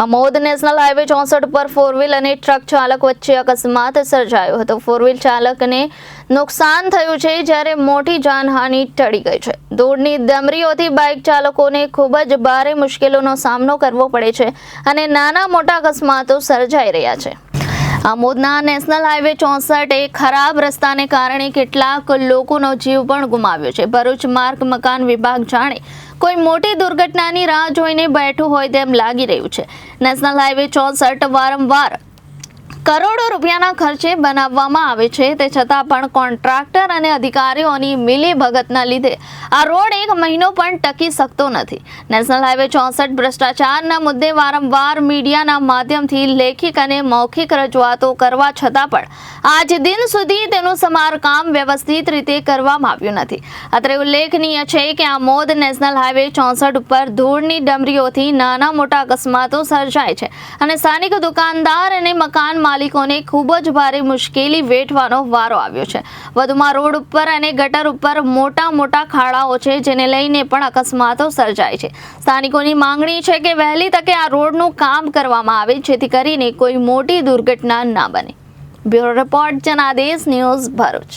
Amod national highway 64 પર four wheel અને truck ચાલક વચ્ચે અકસ્માત સર્જાયો હતો। ફોર વ્હીલ ચાલકને નુકસાન થયું છે જ્યારે મોટી જાનહાનિ ટળી ગઈ છે। ધૂળની ડમરીઓથી બાઇક ચાલકોને ખૂબ જ ભારે મુશ્કેલીનો સામનો કરવો પડે છે અને નાના મોટા અકસ્માતો સર્જાઈ રહ્યા છે। આમોદના નેશનલ હાઈવે 64 ખરાબ રસ્તાને કારણે કેટલાક લોકોનો જીવ પણ ગુમાવ્યો છે। ભરૂચ માર્ગ મકાન વિભાગ જાણે કોઈ મોટી દુર્ઘટનાની રાહ જોઈને બેઠું હોય તેમ લાગી રહ્યું છે। નેશનલ હાઈવે 64 વારંવાર કરોડો રૂપિયાના ખર્ચે બનાવવામાં આવે છે, તે છતાં પણ કોન્ટ્રાક્ટર અને અધિકારીઓની મિલીભગતના લીધે આ રોડ એક મહિનો પણ ટકી શકતો નથી। નેશનલ હાઈવે 64 ભ્રષ્ટાચારના મુદ્દે વારંવાર મીડિયાના માધ્યમથી લેખિત અને મૌખિક રજૂઆતો કરવા છતાં પણ આજ દિન સુધી તેનું સમારકામ વ્યવસ્થિત રીતે કરવામાં આવ્યું નથી। અત્રે ઉલ્લેખનીય છે કે આમોદ નેશનલ હાઈવે 64 ઉપર ધૂળની ડમરીઓથી નાના મોટા અકસ્માતો સર્જાય છે અને સ્થાનિક દુકાનદાર અને મકાન માલિકોને ખૂબ જ ભારે મુશ્કેલી વેઠવાનો વારો આવ્યો છે। વધુમાં રોડ ઉપર અને ગટર ઉપર મોટા મોટા ખાડાઓ છે, જેને લઈને પણ અકસ્માતો સર્જાય છે। સ્થાનિકોની માંગણી છે કે વહેલી તકે આ રોડનું કામ કરવામાં આવે, જેથી કરીને કોઈ મોટી દુર્ઘટના ના બને। Bureau report Janadesh news Bharuch.